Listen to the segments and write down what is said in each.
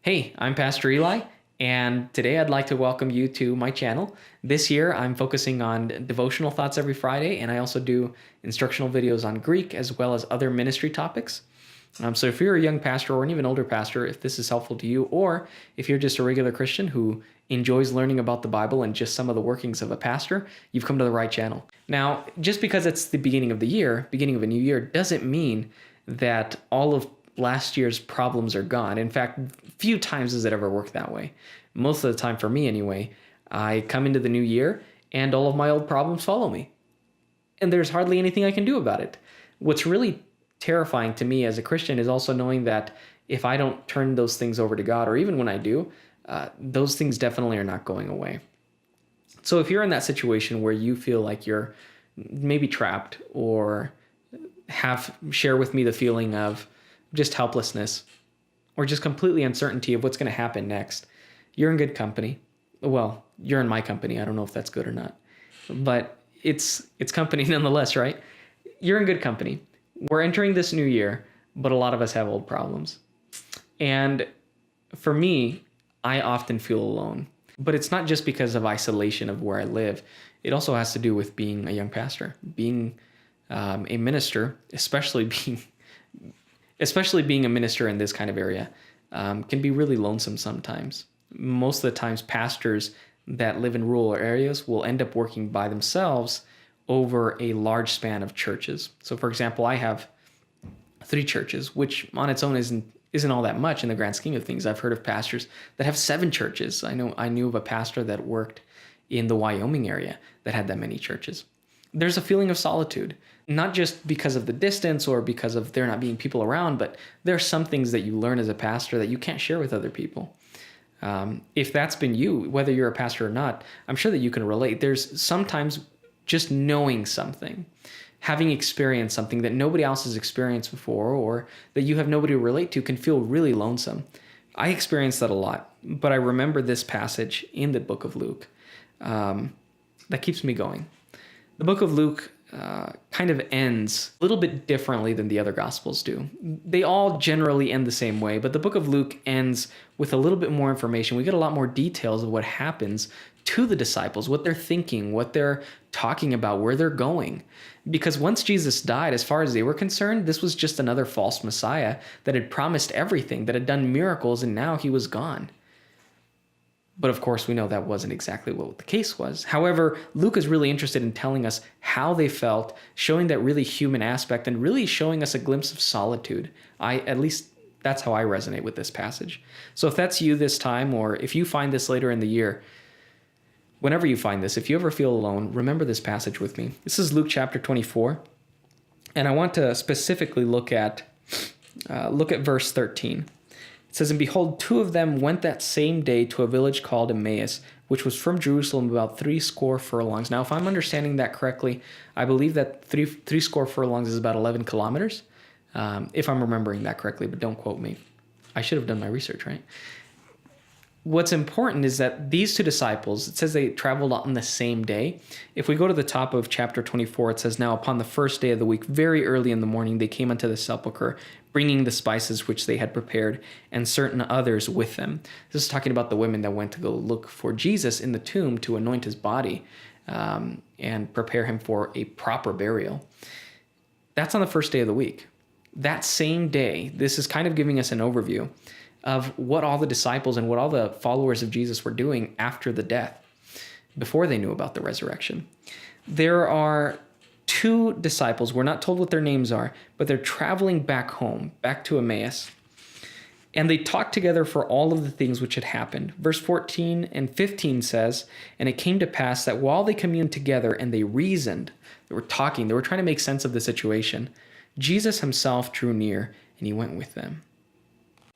Hey, I'm Pastor Eli, and today I'd like to welcome you to my channel. This year, I'm focusing on devotional thoughts every Friday, and I also do instructional videos on Greek as well as other ministry topics. So if you're a young pastor or an even older pastor, if this is helpful to you, or if you're just a regular Christian who enjoys learning about the Bible and just some of the workings of a pastor, you've come to the right channel. Now, just because it's the beginning of the year, beginning of a new year, doesn't mean that all of last year's problems are gone. In fact, few times has it ever worked that way. Most of the time, for me anyway, I come into the new year and all of my old problems follow me. And there's hardly anything I can do about it. What's really terrifying to me as a Christian is also knowing that if I don't turn those things over to God, or even when I do, those things definitely are not going away. So if you're in that situation where you feel like you're maybe trapped or share with me the feeling of just helplessness or just completely uncertainty of what's going to happen next, you're in good company. Well, you're in my company. I don't know if that's good or not, but it's company nonetheless, right? You're in good company. We're entering this new year, but a lot of us have old problems. And for me, I often feel alone, but it's not just because of isolation of where I live. It also has to do with being a young pastor, being a minister, especially being a minister in this kind of area, can be really lonesome sometimes. Most of the times, pastors that live in rural areas will end up working by themselves over a large span of churches. So, for example, I have 3 churches, which on its own isn't all that much in the grand scheme of things. I've heard of pastors that have 7 churches. I knew of a pastor that worked in the Wyoming area that had that many churches. There's a feeling of solitude, not just because of the distance or because of there not being people around, but there are some things that you learn as a pastor that you can't share with other people. If that's been you, whether you're a pastor or not, I'm sure that you can relate. There's sometimes just knowing something, having experienced something that nobody else has experienced before, or that you have nobody to relate to, can feel really lonesome. I experienced that a lot, but I remember this passage in the book of Luke that keeps me going. The book of Luke kind of ends a little bit differently than the other Gospels do. They all generally end the same way, but the book of Luke ends with a little bit more information. We get a lot more details of what happens to the disciples, what they're thinking, what they're talking about, where they're going. Because once Jesus died, as far as they were concerned, this was just another false Messiah that had promised everything, that had done miracles, and now he was gone. But of course, we know that wasn't exactly what the case was. However, Luke is really interested in telling us how they felt, showing that really human aspect, and really showing us a glimpse of solitude. At least that's how I resonate with this passage. So if that's you this time, or if you find this later in the year, whenever you find this, if you ever feel alone, remember this passage with me. This is Luke chapter 24, and I want to specifically look at verse 13. It says, "And behold, 2 of them went that same day to a village called Emmaus, which was from Jerusalem about 60 furlongs." Now, if I'm understanding that correctly, I believe that 60 furlongs is about 11 kilometers, if I'm remembering that correctly, but don't quote me. I should have done my research, right? What's important is that these 2 disciples, it says they traveled on the same day. If we go to the top of chapter 24, it says, "Now upon the first day of the week, very early in the morning, they came unto the sepulchre, bringing the spices which they had prepared, and certain others with them." This is talking about the women that went to go look for Jesus in the tomb to anoint his body and prepare him for a proper burial. That's on the first day of the week. That same day, this is kind of giving us an overview of what all the disciples and what all the followers of Jesus were doing after the death, before they knew about the resurrection. There are 2 disciples, we're not told what their names are, but they're traveling back home, back to Emmaus. And they talked together for all of the things which had happened. Verse 14 and 15 says, "And it came to pass that while they communed together and they reasoned," they were talking, they were trying to make sense of the situation, "Jesus himself drew near and he went with them."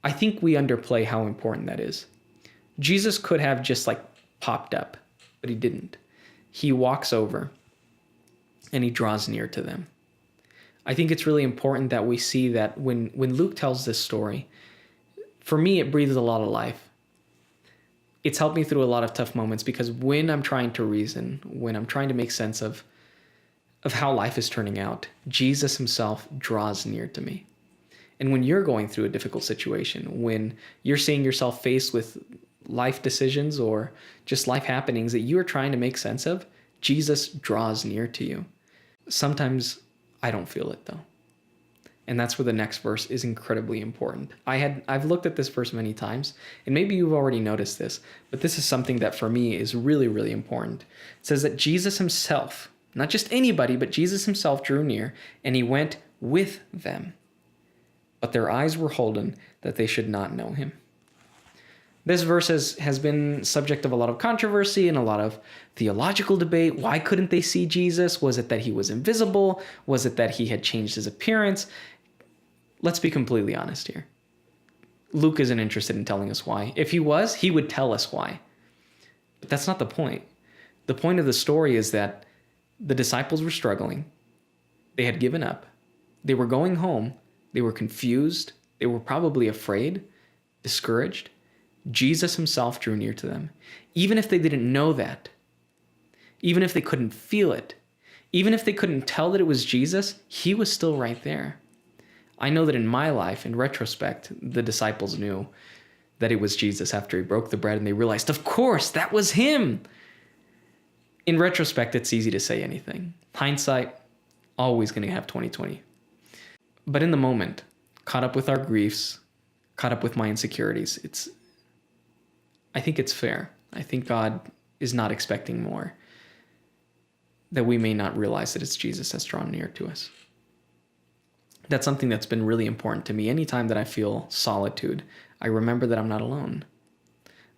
I think we underplay how important that is. Jesus could have just popped up, but he didn't. He walks over and he draws near to them. I think it's really important that we see that when Luke tells this story, for me, it breathes a lot of life. It's helped me through a lot of tough moments, because when I'm trying to reason, when I'm trying to make sense of how life is turning out, Jesus himself draws near to me. And when you're going through a difficult situation, when you're seeing yourself faced with life decisions or just life happenings that you are trying to make sense of, Jesus draws near to you. Sometimes I don't feel it though. And that's where the next verse is incredibly important. I've looked at this verse many times, and maybe you've already noticed this, but this is something that for me is really, really important. It says that Jesus himself, not just anybody, but Jesus himself drew near, and he went with them. But their eyes were holden that they should not know him. This verse has been subject of a lot of controversy and a lot of theological debate. Why couldn't they see Jesus? Was it that he was invisible? Was it that he had changed his appearance? Let's be completely honest here. Luke isn't interested in telling us why. If he was, he would tell us why. But that's not the point. The point of the story is that the disciples were struggling. They had given up. They were going home. They were confused. They were probably afraid, discouraged. Jesus himself drew near to them. Even if they didn't know that, even if they couldn't feel it, even if they couldn't tell that it was Jesus, he was still right there. I know that in my life, in retrospect, the disciples knew that it was Jesus after he broke the bread, and they realized, of course, that was him. In retrospect, it's easy to say anything. Hindsight, always going to have 20/20. But in the moment, caught up with our griefs, caught up with my insecurities, I think it's fair. I think God is not expecting more, that we may not realize that it's Jesus that's drawn near to us. That's something that's been really important to me. Anytime that I feel solitude, I remember that I'm not alone.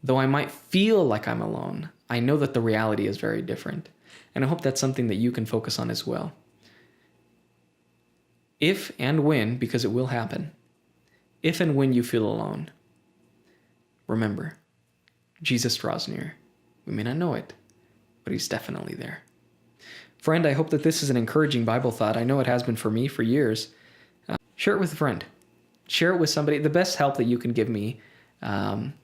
Though I might feel like I'm alone, I know that the reality is very different. And I hope that's something that you can focus on as well. If and when, because it will happen, if and when you feel alone, remember, Jesus draws near. We may not know it, but he's definitely there. Friend, I hope that this is an encouraging Bible thought. I know it has been for me for years. Share it with a friend. Share it with somebody. The best help that you can give me, and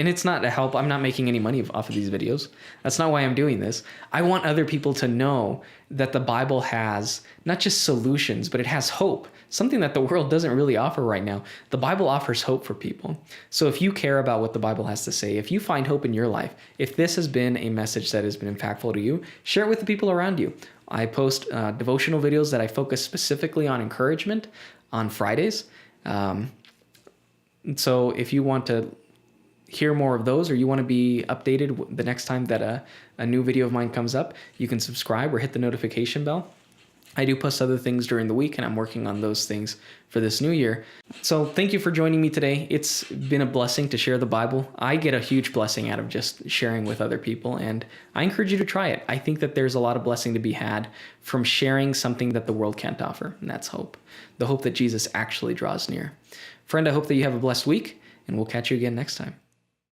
it's not a help. I'm not making any money off of these videos. That's not why I'm doing this. I want other people to know that the Bible has not just solutions, but it has hope. Something that the world doesn't really offer right now. The Bible offers hope for people. So if you care about what the Bible has to say, if you find hope in your life, if this has been a message that has been impactful to you, share it with the people around you. I post devotional videos that I focus specifically on encouragement on Fridays. So if you want to hear more of those, or you want to be updated the next time that a new video of mine comes up, you can subscribe or hit the notification bell. I do post other things during the week, and I'm working on those things for this new year. So thank you for joining me today. It's been a blessing to share the Bible. I get a huge blessing out of just sharing with other people, and I encourage you to try it. I think that there's a lot of blessing to be had from sharing something that the world can't offer, and that's hope. The hope that Jesus actually draws near. Friend, I hope that you have a blessed week, and we'll catch you again next time.